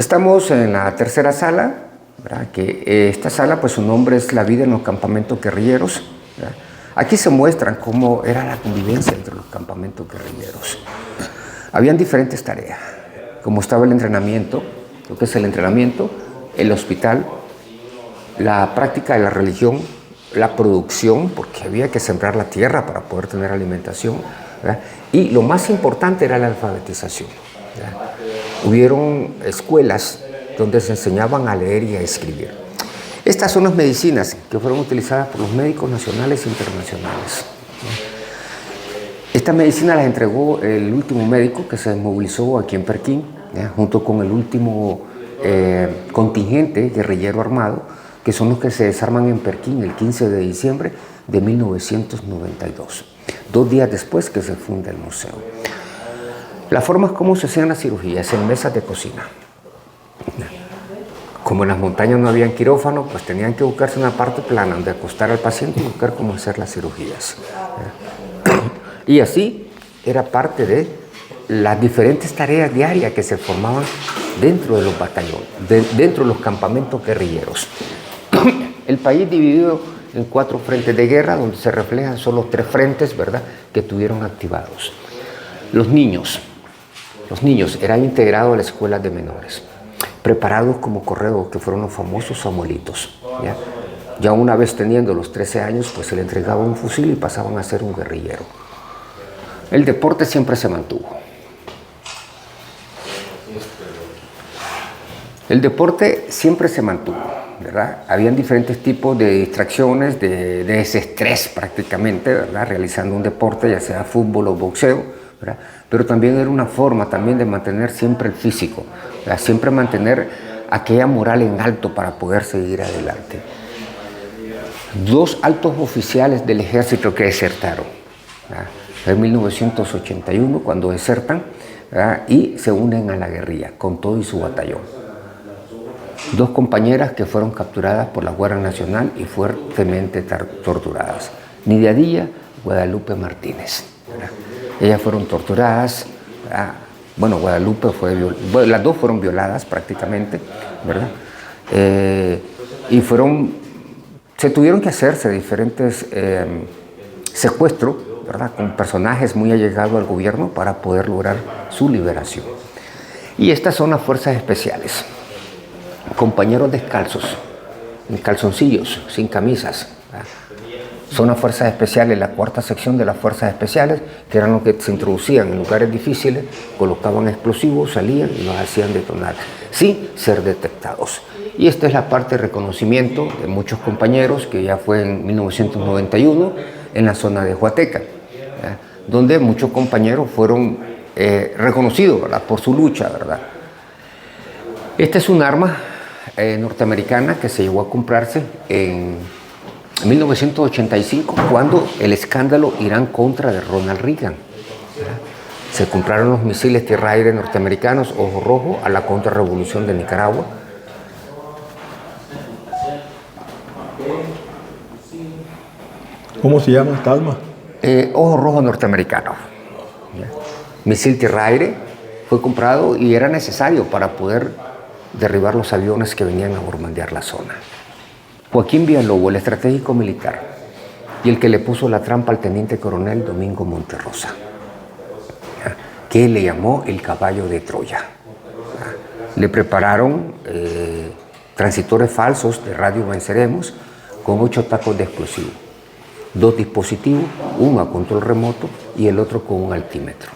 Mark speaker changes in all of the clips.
Speaker 1: Estamos en la tercera sala, ¿verdad? Esta sala, pues su nombre es La vida en los campamentos guerrilleros, ¿verdad? Aquí se muestran cómo era la convivencia entre los campamentos guerrilleros. Habían diferentes tareas, como estaba el entrenamiento, lo que es el entrenamiento, el hospital, la práctica de la religión, la producción, porque había que sembrar la tierra para poder tener alimentación, ¿verdad? Y lo más importante era la alfabetización, ¿verdad? Hubieron escuelas donde se enseñaban a leer y a escribir. Estas son las medicinas que fueron utilizadas por los médicos nacionales e internacionales. Esta medicina las entregó el último médico que se movilizó aquí en Perquín, junto con el último contingente guerrillero armado, que son los que se desarman en Perquín el 15 de diciembre de 1992, 2 días después que se funda el museo. Las formas como se hacían las cirugías en mesas de cocina. Como en las montañas no habían quirófano, pues tenían que buscarse una parte plana donde acostar al paciente y buscar cómo hacer las cirugías. Y así era parte de las diferentes tareas diarias que se formaban dentro de los batallones, dentro de los campamentos guerrilleros. El país dividido en 4 frentes de guerra, donde se reflejan solo 3 frentes, ¿verdad?, que tuvieron activados. Los niños eran integrados a las escuelas de menores, preparados como correos, que fueron los famosos amuelitos. Ya una vez teniendo los 13 años, pues se le entregaba un fusil y pasaban a ser un guerrillero. El deporte siempre se mantuvo. El deporte siempre se mantuvo, ¿verdad? Habían diferentes tipos de distracciones, de desestrés prácticamente, ¿verdad?, realizando un deporte, ya sea fútbol o boxeo, ¿verdad? Pero también era una forma también de mantener siempre el físico, ¿verdad? Siempre mantener aquella moral en alto para poder seguir adelante. 2 altos oficiales del ejército que desertaron, ¿verdad?, en 1981 cuando desertan, ¿verdad?, y se unen a la guerrilla con todo y su batallón. 2 compañeras que fueron capturadas por la Guardia Nacional y fuertemente torturadas. Nidia Díaz, Guadalupe Martínez, ¿verdad? Ellas fueron torturadas, ¿verdad? Bueno, Guadalupe las 2 fueron violadas prácticamente, ¿verdad? Y se tuvieron que hacerse diferentes secuestros, ¿verdad?, con personajes muy allegados al gobierno para poder lograr su liberación. Y estas son las fuerzas especiales. Compañeros descalzos, en calzoncillos, sin camisas, ¿verdad? Son las fuerzas especiales, la 4ª sección de las fuerzas especiales, que eran los que se introducían en lugares difíciles, colocaban explosivos, salían y los hacían detonar, sin ser detectados. Y esta es la parte de reconocimiento de muchos compañeros, que ya fue en 1991, en la zona de Huateca, ¿verdad?, donde muchos compañeros fueron reconocidos, ¿verdad?, por su lucha, ¿verdad? Esta es un arma norteamericana que se llegó a comprarse en 1985, cuando el escándalo Irán contra de Ronald Reagan, ¿verdad? Se compraron los misiles tierra-aire norteamericanos Ojo Rojo a la contrarrevolución de Nicaragua.
Speaker 2: ¿Cómo se llama esta arma?
Speaker 1: Ojo Rojo norteamericano, ¿ya? Misil tierra-aire fue comprado y era necesario para poder derribar los aviones que venían a bombardear la zona. Joaquín Villalobos, el estratégico militar, y el que le puso la trampa al teniente coronel Domingo Monterrosa, ¿ya?, que le llamó el caballo de Troya, ¿ya? Le prepararon transitores falsos de radio Venceremos con 8 tacos de explosivo, 2 dispositivos, uno a control remoto y el otro con un altímetro,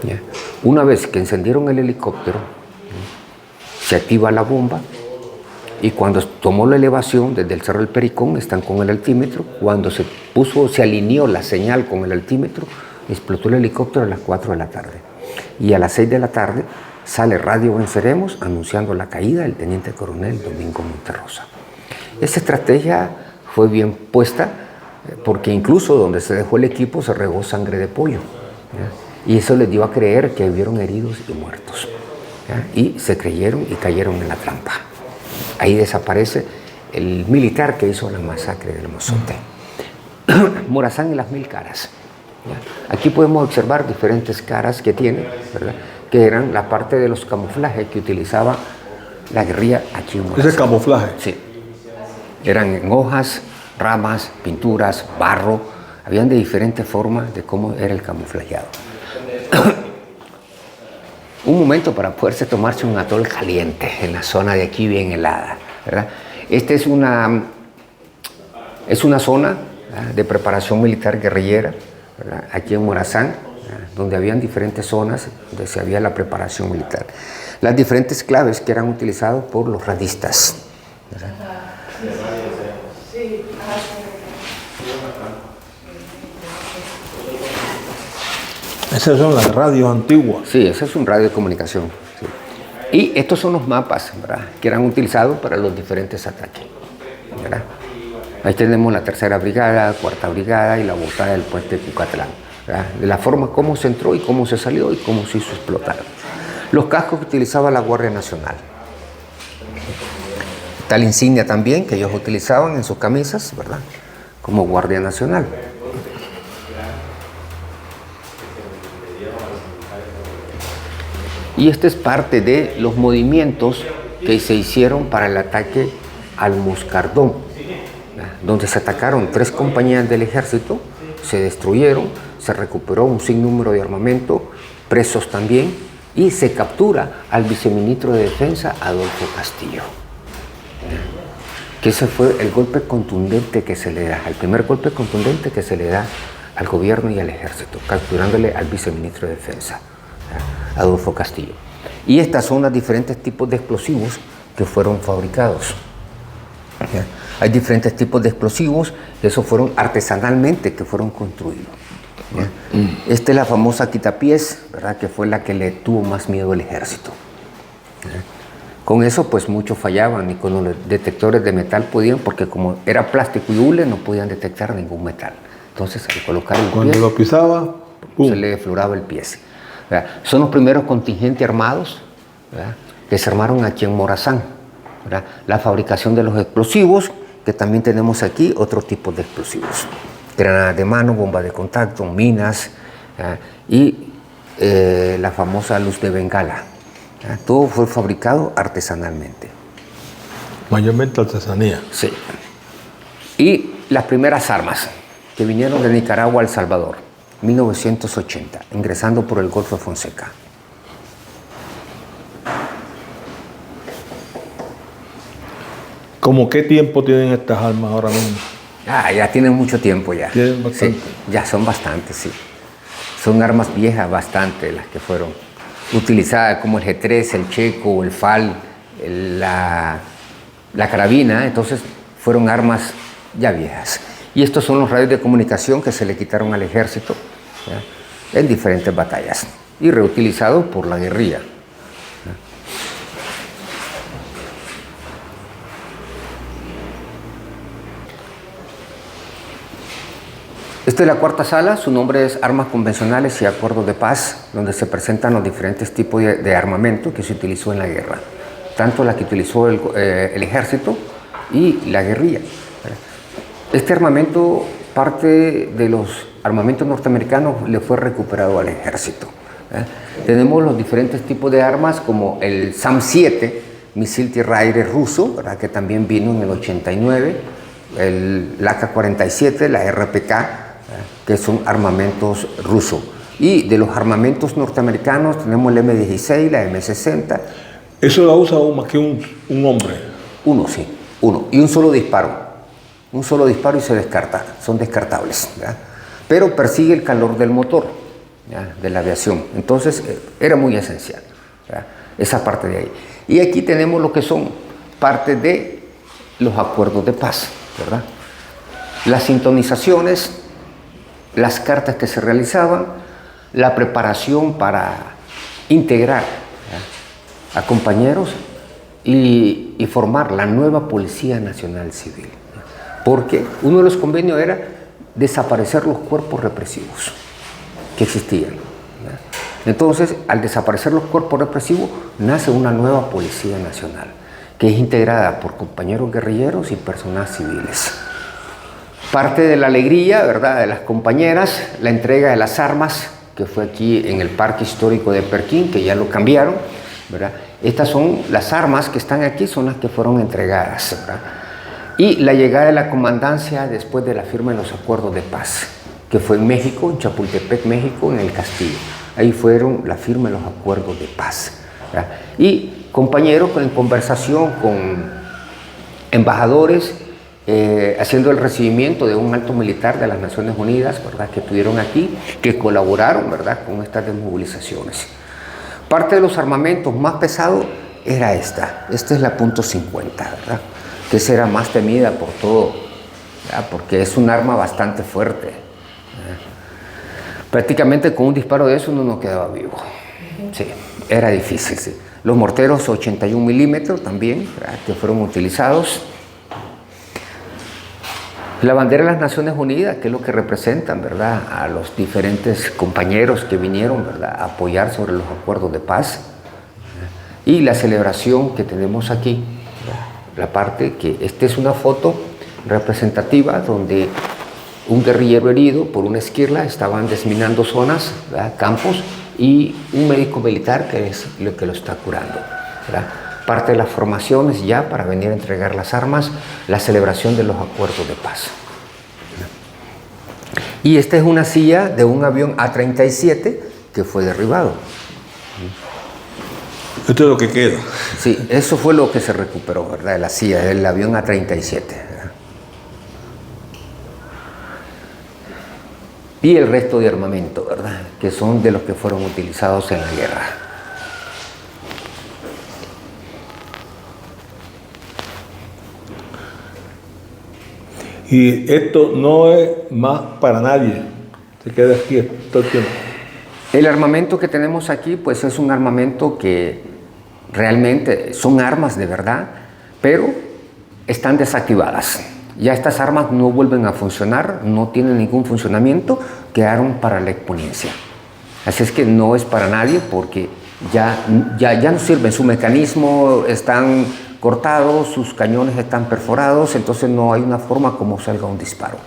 Speaker 1: ¿ya? Una vez que encendieron el helicóptero, ¿ya?, se activa la bomba. Y cuando tomó la elevación desde el Cerro del Pericón, están con el altímetro. Cuando se alineó la señal con el altímetro, explotó el helicóptero a las 4 de la tarde. Y a las 6 de la tarde sale Radio Venceremos anunciando la caída del teniente coronel Domingo Monterrosa. Esa estrategia fue bien puesta, porque incluso donde se dejó el equipo se regó sangre de pollo, ¿ya? Y eso les dio a creer que hubieron heridos y muertos, ¿ya? Y se creyeron y cayeron en la trampa. Ahí desaparece el militar que hizo la masacre del Mozote. Morazán y las 1000 caras, ¿ya? Aquí podemos observar diferentes caras que tiene, ¿verdad?, que eran la parte de los camuflajes que utilizaba la guerrilla aquí en Morazán.
Speaker 2: ¿Ese camuflaje?
Speaker 1: Sí. Eran en hojas, ramas, pinturas, barro. Habían de diferentes formas de cómo era el camuflajeado. Un momento para poderse tomarse un atol caliente en la zona de aquí bien helada, ¿verdad? Esta es una zona, ¿verdad?, de preparación militar guerrillera, ¿verdad?, aquí en Morazán, ¿verdad?, donde habían diferentes zonas donde se había la preparación militar. Las diferentes claves que eran utilizadas por los radistas, ¿verdad?
Speaker 2: Esas son las radios antiguas.
Speaker 1: Sí, ese es un radio de comunicación. Sí. Y estos son los mapas, ¿verdad?, que eran utilizados para los diferentes ataques, ¿verdad? Ahí tenemos la 3ª Brigada, 4ª Brigada y la botada del puente de Cucatlán, ¿verdad?, de la forma como se entró y cómo se salió y cómo se hizo explotar. Los cascos que utilizaba la Guardia Nacional. Tal insignia también que ellos utilizaban en sus camisas, ¿verdad?, como Guardia Nacional. Y esta es parte de los movimientos que se hicieron para el ataque al Moscardón, donde se atacaron 3 compañías del ejército, se destruyeron, se recuperó un sinnúmero de armamento, presos también, y se captura al viceministro de Defensa, Adolfo Castillo. Que ese fue el golpe contundente que se le da, el primer golpe contundente que se le da al gobierno y al ejército, capturándole al viceministro de Defensa, Adolfo Castillo. Y estas son los diferentes tipos de explosivos que fueron fabricados. Hay diferentes tipos de explosivos, esos fueron artesanalmente que fueron construidos. Esta es la famosa quitapiés, ¿verdad?, que fue la que le tuvo más miedo al ejército. Con eso pues muchos fallaban y con los detectores de metal podían, porque como era plástico y hule no podían detectar ningún metal. Entonces al colocar el
Speaker 2: Cuando
Speaker 1: pie,
Speaker 2: lo pisaba, ¡pum!,
Speaker 1: se le defloraba el pie, ¿verdad? Son los primeros contingentes armados, ¿verdad?, que se armaron aquí en Morazán, ¿verdad? La fabricación de los explosivos, que también tenemos aquí otro tipo de explosivos. Granadas de mano, bombas de contacto, minas, ¿verdad?, y la famosa luz de bengala. ¿Verdad? Todo fue fabricado artesanalmente.
Speaker 2: mayormente artesanía.
Speaker 1: Sí. Y las primeras armas que vinieron de Nicaragua a El Salvador, 1980, ingresando por el Golfo de Fonseca.
Speaker 2: ¿Cómo qué tiempo tienen estas armas ahora mismo?
Speaker 1: Ya tienen mucho tiempo ya.
Speaker 2: Tienen bastante.
Speaker 1: Sí, ya son bastantes, sí. Son armas viejas bastante las que fueron utilizadas, como el G3, el Checo, el FAL, la carabina. Entonces fueron armas ya viejas. Y estos son los radios de comunicación que se le quitaron al ejército, ¿ya?, en diferentes batallas y reutilizados por la guerrilla. Esta es la 4ª sala, su nombre es Armas Convencionales y Acuerdos de Paz, donde se presentan los diferentes tipos de armamento que se utilizó en la guerra, tanto la que utilizó el ejército y la guerrilla. Este armamento, parte de los armamentos norteamericanos, le fue recuperado al ejército. Tenemos los diferentes tipos de armas, como el SAM-7, misil tierra-aire ruso, ¿verdad?, que también vino en el 89, el AK-47, la RPK, que son armamentos rusos. Y de los armamentos norteamericanos tenemos el M16, la M60.
Speaker 2: ¿Eso la usa más que un hombre?
Speaker 1: Uno, sí, uno. Y un solo disparo. Un solo disparo y se descarta. Son descartables, ¿verdad? Pero persigue el calor del motor, ¿ya?, de la aviación. Entonces era muy esencial, ¿verdad?, esa parte de ahí. Y aquí tenemos lo que son parte de los acuerdos de paz, ¿verdad? Las sintonizaciones, las cartas que se realizaban, la preparación para integrar, ¿ya?, a compañeros y formar la nueva Policía Nacional Civil. Porque uno de los convenios era desaparecer los cuerpos represivos que existían, ¿ya? Entonces, al desaparecer los cuerpos represivos, nace una nueva Policía Nacional, que es integrada por compañeros guerrilleros y personas civiles. Parte de la alegría, ¿verdad?, de las compañeras, la entrega de las armas, que fue aquí en el Parque Histórico de Perquín, que ya lo cambiaron, ¿verdad? Estas son las armas que están aquí, son las que fueron entregadas, ¿verdad? Y la llegada de la comandancia después de la firma de los acuerdos de paz, que fue en México, en Chapultepec, México, en el Castillo. Ahí fueron la firma de los acuerdos de paz, ¿verdad? Y compañeros en conversación con embajadores, haciendo el recibimiento de un alto militar de las Naciones Unidas, ¿verdad?, que estuvieron aquí, que colaboraron, ¿verdad?, con estas desmovilizaciones. Parte de los armamentos más pesados era esta es la .50, ¿verdad?, que esa era más temida por todo, ¿verdad?, porque es un arma bastante fuerte, ¿verdad? Prácticamente con un disparo de eso uno no quedaba vivo. Sí, era difícil, sí. Los morteros 81 milímetros también, ¿verdad?, que fueron utilizados. La bandera de las Naciones Unidas, que es lo que representan, ¿verdad?, a los diferentes compañeros que vinieron, ¿verdad?, a apoyar sobre los acuerdos de paz. Y la celebración que tenemos aquí, la parte que esta es una foto representativa donde un guerrillero herido por una esquirla estaban desminando zonas, ¿verdad?, campos, y un médico militar que es lo que lo está curando, ¿verdad? Parte de las formaciones ya para venir a entregar las armas, la celebración de los acuerdos de paz. Y esta es una silla de un avión A-37 que fue derribado.
Speaker 2: Esto es lo que queda.
Speaker 1: Sí, eso fue lo que se recuperó, ¿verdad?, de la silla del avión A-37. Y el resto de armamento, ¿verdad?, que son de los que fueron utilizados en la guerra.
Speaker 2: Y esto no es más para nadie. Se queda aquí todo el tiempo.
Speaker 1: El armamento que tenemos aquí, pues es un armamento que realmente son armas de verdad, pero están desactivadas. Ya estas armas no vuelven a funcionar, no tienen ningún funcionamiento, quedaron para la exponencia. Así es que no es para nadie porque ya no sirven, su mecanismo están cortados, sus cañones están perforados, entonces no hay una forma como salga un disparo.